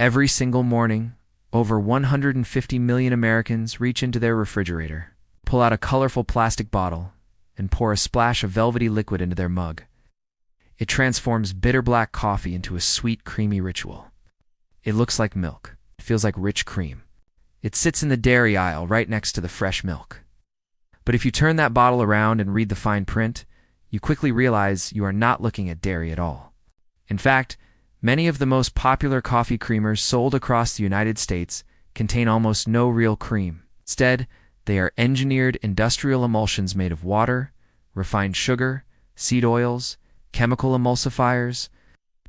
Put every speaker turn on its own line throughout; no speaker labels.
Every single morning, over 150 million Americans reach into their refrigerator, pull out a colorful plastic bottle, and pour a splash of velvety liquid into their mug. It transforms bitter black coffee into a sweet, creamy ritual. It looks like milk. It feels like rich cream. It sits in the dairy aisle right next to the fresh milk. But if you turn that bottle around and read the fine print, you quickly realize you are not looking at dairy at all. In fact, many of the most popular coffee creamers sold across the United States contain almost no real cream. Instead, they are engineered industrial emulsions made of water, refined sugar, seed oils, chemical emulsifiers,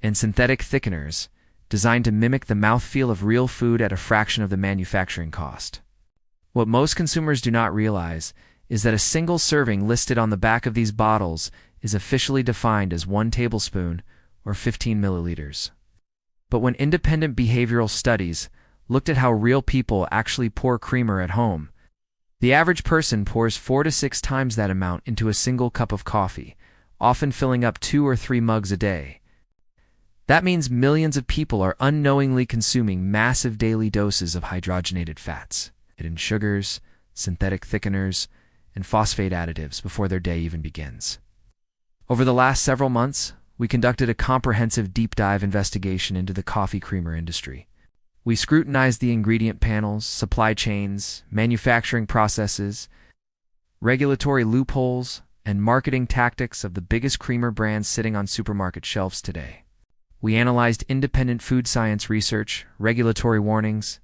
and synthetic thickeners, designed to mimic the mouthfeel of real food at a fraction of the manufacturing cost. What most consumers do not realize is that a single serving listed on the back of these bottles is officially defined as 1 tablespoon or 15 milliliters. But when independent behavioral studies looked at how real people actually pour creamer at home, the average person pours 4 to 6 times that amount into a single cup of coffee, often filling up 2 or 3 mugs a day. That means millions of people are unknowingly consuming massive daily doses of hydrogenated fats, hidden sugars, synthetic thickeners, and phosphate additives before their day even begins. Over the last several months, we conducted a comprehensive deep dive investigation into the coffee creamer industry. We scrutinized the ingredient panels, supply chains, manufacturing processes, regulatory loopholes, and marketing tactics of the biggest creamer brands sitting on supermarket shelves today. We analyzed independent food science research, regulatory warnings,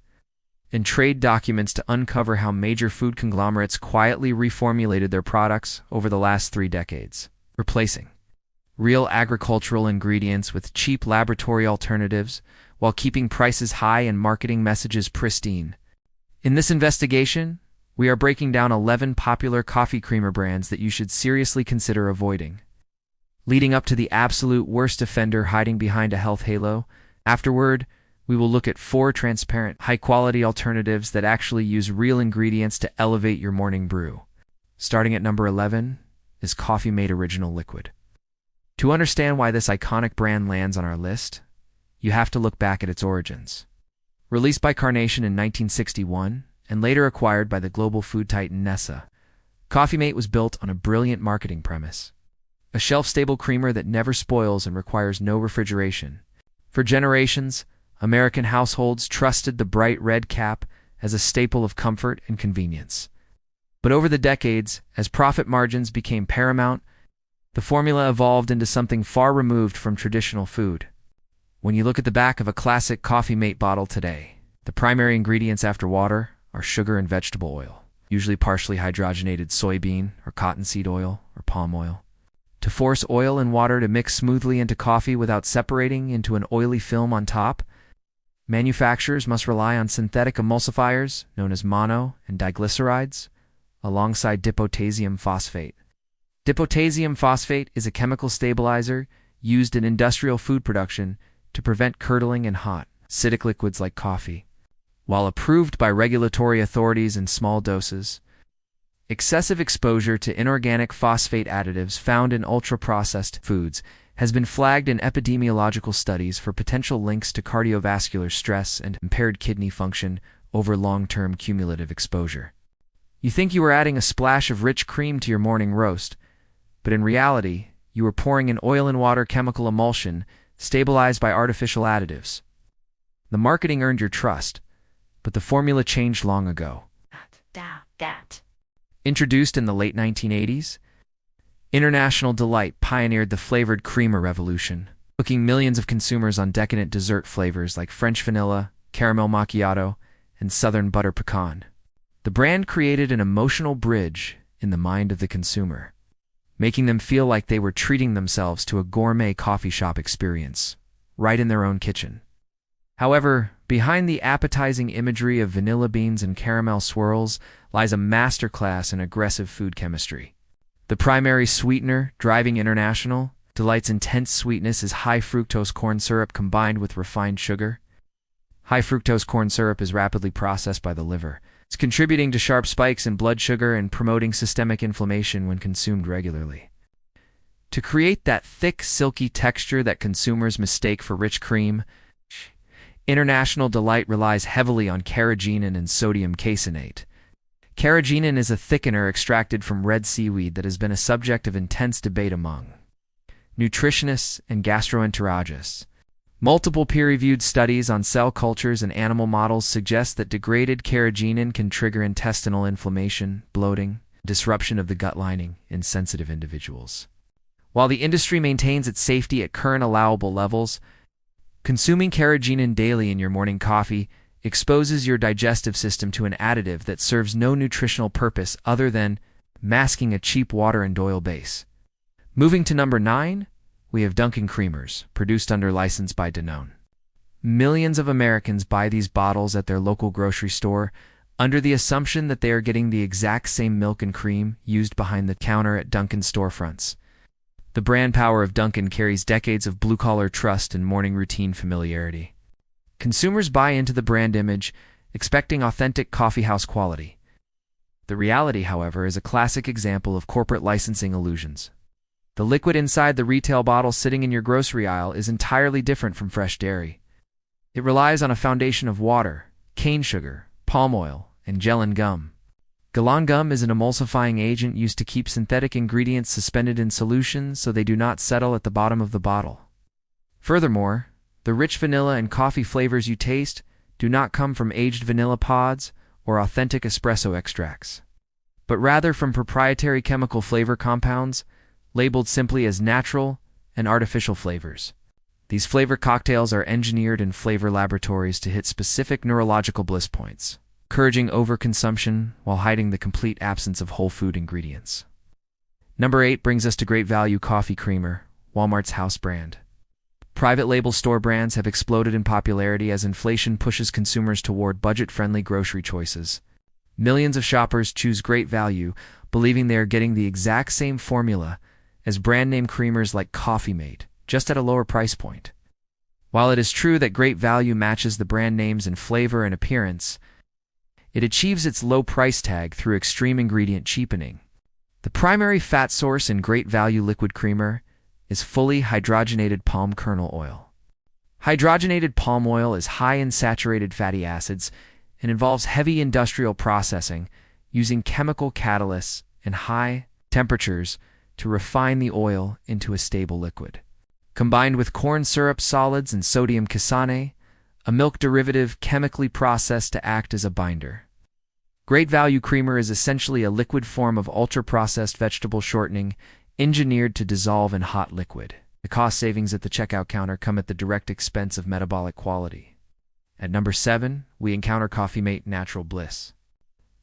and trade documents to uncover how major food conglomerates quietly reformulated their products over the last 3 decades, replacing real agricultural ingredients with cheap laboratory alternatives while keeping prices high and marketing messages pristine. In this investigation, we are breaking down 11 popular coffee creamer brands that you should seriously consider avoiding, leading up to the absolute worst offender hiding behind a health halo. Afterward, we will look at 4 transparent, high-quality alternatives that actually use real ingredients to elevate your morning brew. Starting at number 11 is Coffee Mate Original Liquid. To understand why this iconic brand lands on our list, you have to look back at its origins. Released by Carnation in 1961 and later acquired by the global food titan Nestlé, Coffee Mate was built on a brilliant marketing premise: a shelf-stable creamer that never spoils and requires no refrigeration. For generations, American households trusted the bright red cap as a staple of comfort and convenience. But over the decades, as profit margins became paramount, the formula evolved into something far removed from traditional food. When you look at the back of a classic Coffee Mate bottle today, the primary ingredients after water are sugar and vegetable oil, usually partially hydrogenated soybean or cottonseed oil or palm oil. To force oil and water to mix smoothly into coffee without separating into an oily film on top, manufacturers must rely on synthetic emulsifiers known as mono and diglycerides, alongside dipotassium phosphate. Dipotassium phosphate is a chemical stabilizer used in industrial food production to prevent curdling in hot, acidic liquids like coffee. While approved by regulatory authorities in small doses, excessive exposure to inorganic phosphate additives found in ultra-processed foods has been flagged in epidemiological studies for potential links to cardiovascular stress and impaired kidney function over long-term cumulative exposure. You think you are adding a splash of rich cream to your morning roast, but in reality, you are pouring an oil and water chemical emulsion stabilized by artificial additives. The marketing earned your trust, but the formula changed long ago. Introduced in the late 1980s, International Delight pioneered the flavored creamer revolution, hooking millions of consumers on decadent dessert flavors like French vanilla, caramel macchiato, and southern butter pecan. The brand created an emotional bridge in the mind of the consumer, making them feel like they were treating themselves to a gourmet coffee shop experience, right in their own kitchen. However, behind the appetizing imagery of vanilla beans and caramel swirls lies a masterclass in aggressive food chemistry. The primary sweetener, driving International Delight's intense sweetness, is high fructose corn syrup combined with refined sugar. High fructose corn syrup is rapidly processed by the liver. It's contributing to sharp spikes in blood sugar and promoting systemic inflammation when consumed regularly. To create that thick, silky texture that consumers mistake for rich cream, International Delight relies heavily on carrageenan and sodium caseinate. Carrageenan is a thickener extracted from red seaweed that has been a subject of intense debate among nutritionists and gastroenterologists. Multiple peer-reviewed studies on cell cultures and animal models suggest that degraded carrageenan can trigger intestinal inflammation, bloating, disruption of the gut lining in sensitive individuals. While the industry maintains its safety at current allowable levels, consuming carrageenan daily in your morning coffee exposes your digestive system to an additive that serves no nutritional purpose other than masking a cheap water and oil base. Moving to number 9, we have Dunkin creamers, produced under license by Danone. Millions of Americans buy these bottles at their local grocery store under the assumption that they are getting the exact same milk and cream used behind the counter at Dunkin storefronts. The brand power of Dunkin carries decades of blue-collar trust and morning routine familiarity. Consumers buy into the brand image, expecting authentic coffeehouse quality. The reality, however, is a classic example of corporate licensing illusions. The liquid inside the retail bottle sitting in your grocery aisle is entirely different from fresh dairy. It relies on a foundation of water, cane sugar, palm oil, and gel and gum. Gel gum is an emulsifying agent used to keep synthetic ingredients suspended in solution so they do not settle at the bottom of the bottle. Furthermore, the rich vanilla and coffee flavors you taste do not come from aged vanilla pods or authentic espresso extracts, but rather from proprietary chemical flavor compounds labeled simply as natural and artificial flavors. These flavor cocktails are engineered in flavor laboratories to hit specific neurological bliss points, encouraging overconsumption while hiding the complete absence of whole food ingredients. Number 8 brings us to Great Value Coffee Creamer, Walmart's house brand. Private label store brands have exploded in popularity as inflation pushes consumers toward budget-friendly grocery choices. Millions of shoppers choose Great Value, believing they are getting the exact same formula as brand-name creamers like Coffee Mate, just at a lower price point. While it is true that Great Value matches the brand names in flavor and appearance, it achieves its low price tag through extreme ingredient cheapening. The primary fat source in Great Value liquid creamer is fully hydrogenated palm kernel oil. Hydrogenated palm oil is high in saturated fatty acids and involves heavy industrial processing using chemical catalysts and high temperatures to refine the oil into a stable liquid. Combined with corn syrup solids and sodium caseinate, a milk derivative chemically processed to act as a binder. Great Value Creamer is essentially a liquid form of ultra-processed vegetable shortening engineered to dissolve in hot liquid. The cost savings at the checkout counter come at the direct expense of metabolic quality. At number 7, we encounter Coffee Mate Natural Bliss.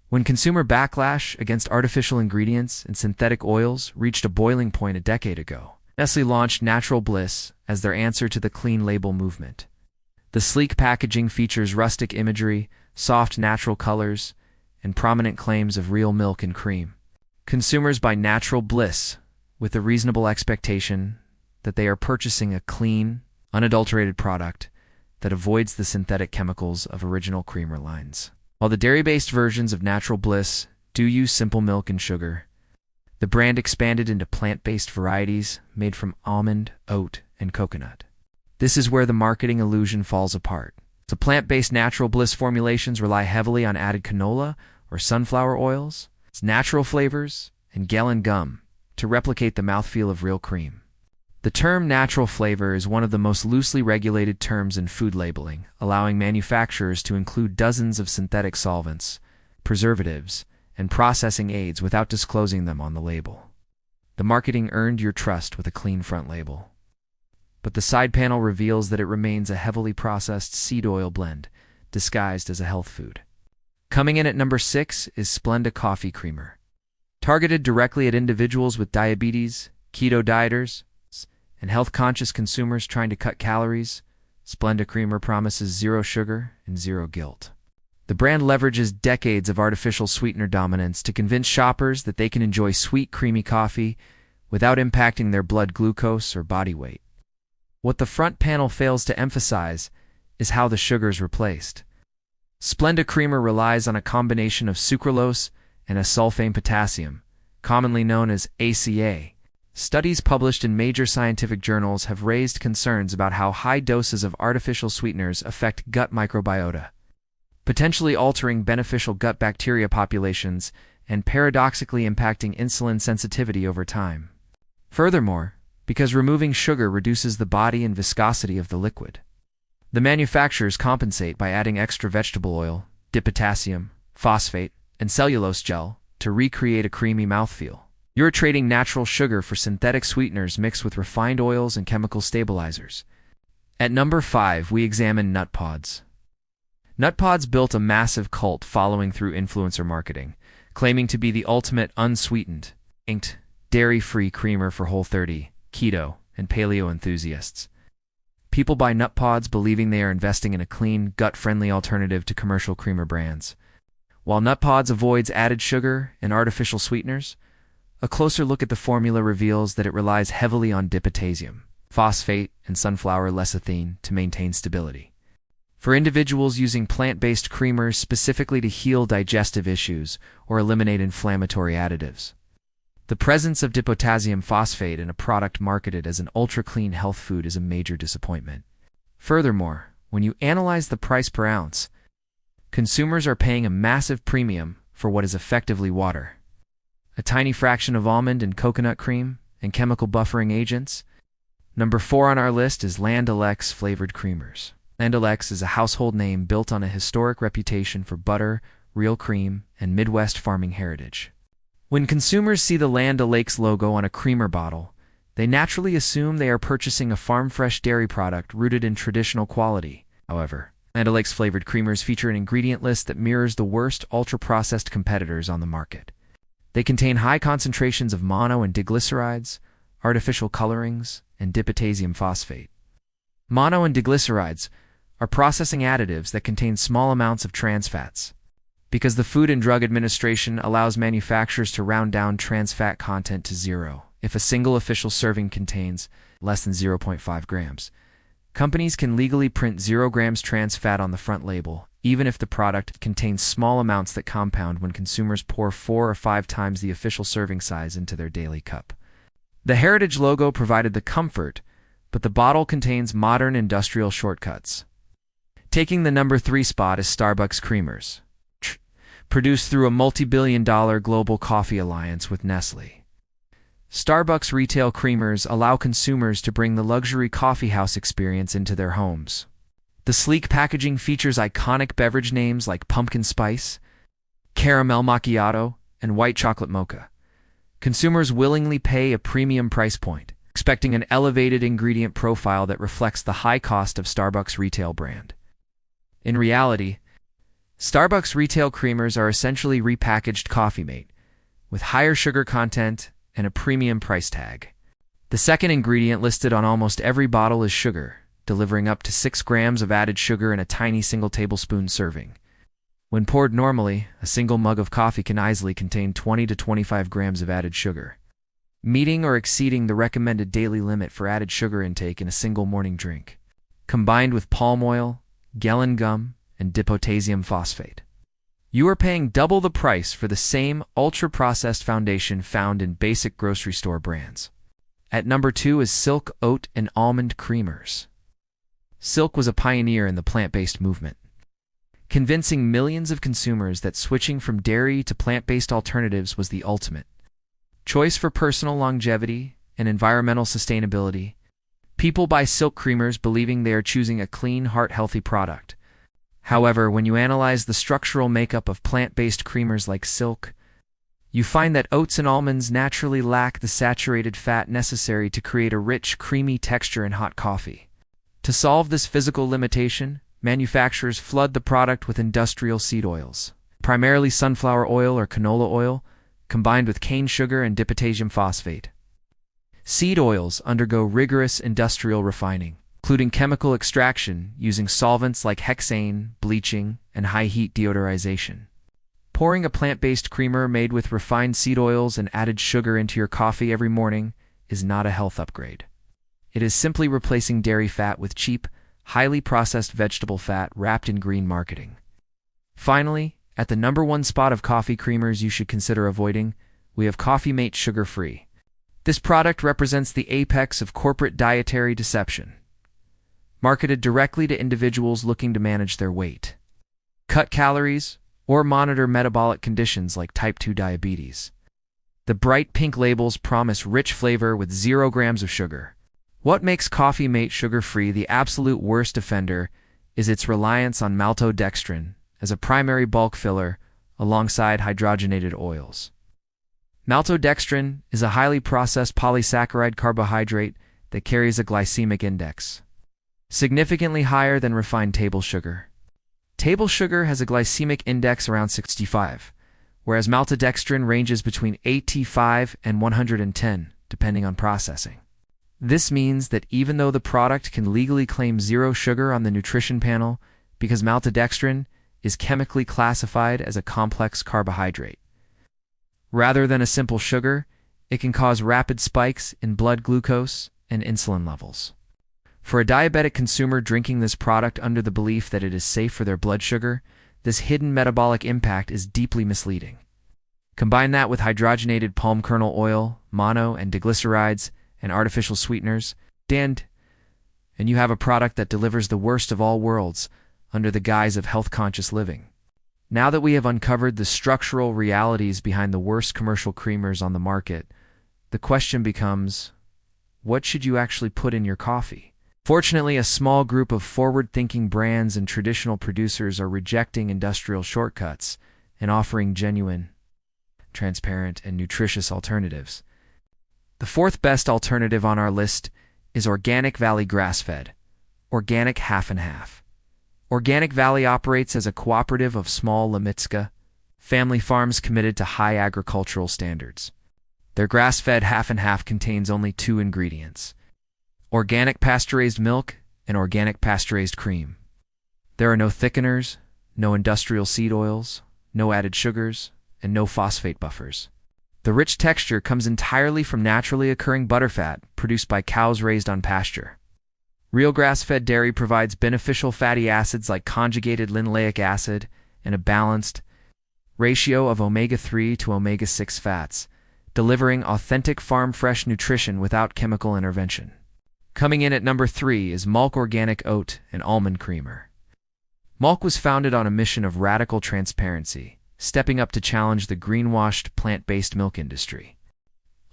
When consumer backlash against artificial ingredients and synthetic oils reached a boiling point a decade ago, Nestle launched Natural Bliss as their answer to the clean label movement. The sleek packaging features rustic imagery, soft natural colors, and prominent claims of real milk and cream. Consumers buy Natural Bliss with a reasonable expectation that they are purchasing a clean, unadulterated product that avoids the synthetic chemicals of original creamer lines. While the dairy-based versions of Natural Bliss do use simple milk and sugar, the brand expanded into plant-based varieties made from almond, oat, and coconut. This is where the marketing illusion falls apart. The plant-based Natural Bliss formulations rely heavily on added canola or sunflower oils, its natural flavors, and gel and gum to replicate the mouthfeel of real cream. The term natural flavor is one of the most loosely regulated terms in food labeling, allowing manufacturers to include dozens of synthetic solvents, preservatives, and processing aids without disclosing them on the label. The marketing earned your trust with a clean front label, but the side panel reveals that it remains a heavily processed seed oil blend, disguised as a health food. Coming in at number 6 is Splenda Coffee Creamer. Targeted directly at individuals with diabetes, keto dieters, and health-conscious consumers trying to cut calories, Splenda Creamer promises zero sugar and zero guilt. The brand leverages decades of artificial sweetener dominance to convince shoppers that they can enjoy sweet, creamy coffee without impacting their blood glucose or body weight. What the front panel fails to emphasize is how the sugar is replaced. Splenda Creamer relies on a combination of sucralose and acesulfame potassium, commonly known as ACA, Studies published in major scientific journals have raised concerns about how high doses of artificial sweeteners affect gut microbiota, potentially altering beneficial gut bacteria populations and paradoxically impacting insulin sensitivity over time. Furthermore, because removing sugar reduces the body and viscosity of the liquid, the manufacturers compensate by adding extra vegetable oil, dipotassium, phosphate, and cellulose gel to recreate a creamy mouthfeel. You're trading natural sugar for synthetic sweeteners mixed with refined oils and chemical stabilizers. At number 5, we examine Nutpods. Nutpods built a massive cult following through influencer marketing, claiming to be the ultimate unsweetened, inked, dairy-free creamer for Whole30, keto, and paleo enthusiasts. People buy Nutpods believing they are investing in a clean, gut-friendly alternative to commercial creamer brands. While Nutpods avoids added sugar and artificial sweeteners, a closer look at the formula reveals that it relies heavily on dipotassium, phosphate, and sunflower lecithin to maintain stability. For individuals using plant-based creamers specifically to heal digestive issues or eliminate inflammatory additives, the presence of dipotassium phosphate in a product marketed as an ultra-clean health food is a major disappointment. Furthermore, when you analyze the price per ounce, consumers are paying a massive premium for what is effectively water. A tiny fraction of almond and coconut cream, and chemical buffering agents. Number 4 on our list is Land O'Lakes flavored creamers. Land O'Lakes is a household name built on a historic reputation for butter, real cream, and Midwest farming heritage. When consumers see the Land O'Lakes logo on a creamer bottle, they naturally assume they are purchasing a farm-fresh dairy product rooted in traditional quality. However, Land O'Lakes flavored creamers feature an ingredient list that mirrors the worst ultra-processed competitors on the market. They contain high concentrations of mono and diglycerides, artificial colorings, and dipotassium phosphate. Mono and diglycerides are processing additives that contain small amounts of trans fats. Because the Food and Drug Administration allows manufacturers to round down trans fat content to 0 if a single official serving contains less than 0.5 grams, companies can legally print 0 grams trans fat on the front label, even if the product contains small amounts that compound when consumers pour 4 or 5 times the official serving size into their daily cup. The heritage logo provided the comfort, but the bottle contains modern industrial shortcuts. Taking the number 3 spot is Starbucks Creamers, produced through a multi-billion-dollar global coffee alliance with Nestle. Starbucks retail creamers allow consumers to bring the luxury coffeehouse experience into their homes. The sleek packaging features iconic beverage names like pumpkin spice, caramel macchiato, and white chocolate mocha. Consumers willingly pay a premium price point, expecting an elevated ingredient profile that reflects the high cost of Starbucks' retail brand. In reality, Starbucks retail creamers are essentially repackaged Coffee Mate, with higher sugar content and a premium price tag. The second ingredient listed on almost every bottle is sugar, delivering up to 6 grams of added sugar in a tiny single tablespoon serving. When poured normally, a single mug of coffee can easily contain 20 to 25 grams of added sugar, meeting or exceeding the recommended daily limit for added sugar intake in a single morning drink. Combined with palm oil, gellan gum, and dipotassium phosphate, you are paying double the price for the same ultra-processed foundation found in basic grocery store brands. At number 2 is Silk Oat and Almond Creamers. Silk was a pioneer in the plant-based movement, convincing millions of consumers that switching from dairy to plant-based alternatives was the ultimate choice for personal longevity and environmental sustainability. People buy Silk creamers believing they are choosing a clean, heart-healthy product. However, when you analyze the structural makeup of plant-based creamers like Silk, you find that oats and almonds naturally lack the saturated fat necessary to create a rich, creamy texture in hot coffee. To solve this physical limitation, manufacturers flood the product with industrial seed oils, primarily sunflower oil or canola oil, combined with cane sugar and dipotassium phosphate. Seed oils undergo rigorous industrial refining, including chemical extraction using solvents like hexane, bleaching, and high-heat deodorization. Pouring a plant-based creamer made with refined seed oils and added sugar into your coffee every morning is not a health upgrade. It is simply replacing dairy fat with cheap, highly processed vegetable fat wrapped in green marketing. Finally, at the number 1 spot of coffee creamers you should consider avoiding, we have Coffee Mate Sugar-Free. This product represents the apex of corporate dietary deception, marketed directly to individuals looking to manage their weight, cut calories, or monitor metabolic conditions like type 2 diabetes. The bright pink labels promise rich flavor with 0 grams of sugar. What makes Coffee Mate sugar-free the absolute worst offender is its reliance on maltodextrin as a primary bulk filler alongside hydrogenated oils. Maltodextrin is a highly processed polysaccharide carbohydrate that carries a glycemic index significantly higher than refined table sugar. Table sugar has a glycemic index around 65, whereas maltodextrin ranges between 85 and 110, depending on processing. This means that even though the product can legally claim 0 sugar on the nutrition panel, because maltodextrin is chemically classified as a complex carbohydrate, rather than a simple sugar, it can cause rapid spikes in blood glucose and insulin levels. For a diabetic consumer drinking this product under the belief that it is safe for their blood sugar, this hidden metabolic impact is deeply misleading. Combine that with hydrogenated palm kernel oil, mono and diglycerides, and artificial sweeteners, and you have a product that delivers the worst of all worlds under the guise of health-conscious living. Now that we have uncovered the structural realities behind the worst commercial creamers on the market, the question becomes, what should you actually put in your coffee? Fortunately, a small group of forward-thinking brands and traditional producers are rejecting industrial shortcuts and offering genuine, transparent, and nutritious alternatives. The fourth best alternative on our list is Organic Valley Grass-Fed, Organic Half and Half. Organic Valley operates as a cooperative of small Lemitska family farms committed to high agricultural standards. Their grass-fed half and half contains only 2 ingredients: organic pasteurized milk and organic pasteurized cream. There are no thickeners, no industrial seed oils, no added sugars, and no phosphate buffers. The rich texture comes entirely from naturally occurring butterfat produced by cows raised on pasture. Real grass-fed dairy provides beneficial fatty acids like conjugated linoleic acid and a balanced ratio of omega-3 to omega-6 fats, delivering authentic farm-fresh nutrition without chemical intervention. Coming in at number 3 is Malk Organic Oat and Almond Creamer. Malk was founded on a mission of radical transparency, stepping up to challenge the greenwashed plant-based milk industry.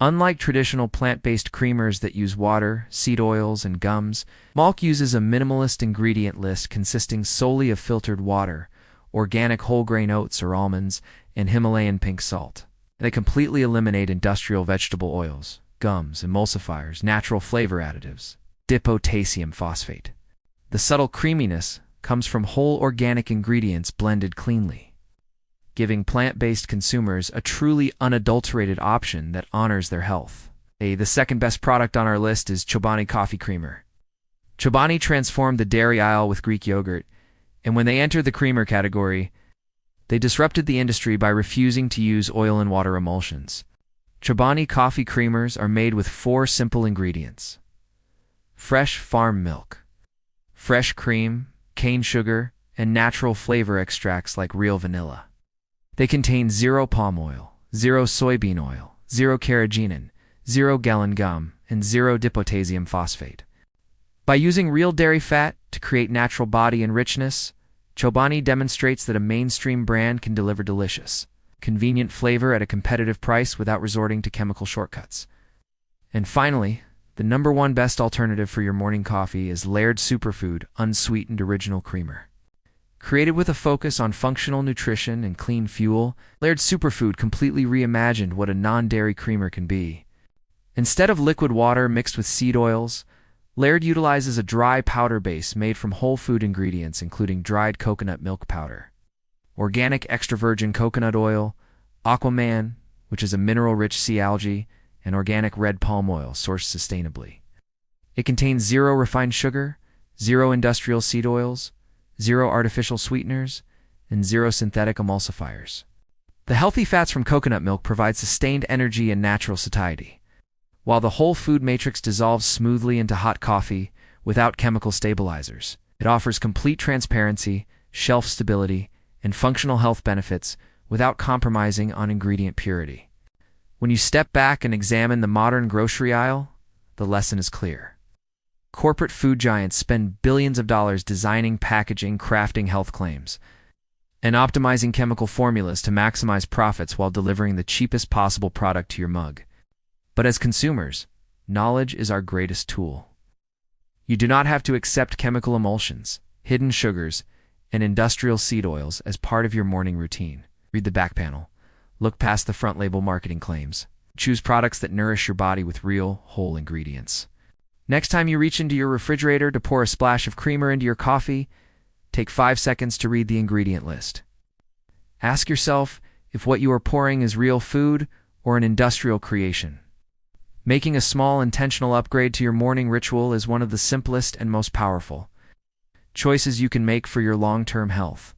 Unlike traditional plant-based creamers that use water, seed oils, and gums, Malk uses a minimalist ingredient list consisting solely of filtered water, organic whole-grain oats or almonds, and Himalayan pink salt. They completely eliminate industrial vegetable oils, gums, emulsifiers, natural flavor additives, dipotassium phosphate. The subtle creaminess comes from whole organic ingredients blended cleanly, giving plant-based consumers a truly unadulterated option that honors their health. The second best product on our list is Chobani Coffee Creamer. Chobani transformed the dairy aisle with Greek yogurt, and when they entered the creamer category, they disrupted the industry by refusing to use oil and water emulsions. Chobani coffee creamers are made with 4 simple ingredients: fresh farm milk, fresh cream, cane sugar, and natural flavor extracts like real vanilla. They contain 0 palm oil, 0 soybean oil, 0 carrageenan, 0 gallon gum, and 0 dipotassium phosphate. By using real dairy fat to create natural body and richness, Chobani demonstrates that a mainstream brand can deliver delicious, convenient flavor at a competitive price without resorting to chemical shortcuts. And finally, the number 1 best alternative for your morning coffee is Laird Superfood Unsweetened Original Creamer. Created with a focus on functional nutrition and clean fuel, Laird Superfood completely reimagined what a non-dairy creamer can be. Instead of liquid water mixed with seed oils, Laird utilizes a dry powder base made from whole food ingredients including dried coconut milk powder, organic extra virgin coconut oil, aquaman, which is a mineral-rich sea algae, and organic red palm oil sourced sustainably. It contains 0 refined sugar, 0 industrial seed oils, 0 artificial sweeteners, and 0 synthetic emulsifiers. The healthy fats from coconut milk provide sustained energy and natural satiety, while the whole food matrix dissolves smoothly into hot coffee without chemical stabilizers. It offers complete transparency, shelf stability, and functional health benefits without compromising on ingredient purity. When you step back and examine the modern grocery aisle, the lesson is clear. Corporate food giants spend billions of dollars designing, packaging, crafting health claims, and optimizing chemical formulas to maximize profits while delivering the cheapest possible product to your mug. But as consumers, knowledge is our greatest tool. You do not have to accept chemical emulsions, hidden sugars, and industrial seed oils as part of your morning routine. Read the back panel. Look past the front label marketing claims. Choose products that nourish your body with real, whole ingredients. Next time you reach into your refrigerator to pour a splash of creamer into your coffee, take 5 seconds to read the ingredient list. Ask yourself if what you are pouring is real food or an industrial creation. Making a small intentional upgrade to your morning ritual is one of the simplest and most powerful choices you can make for your long-term health.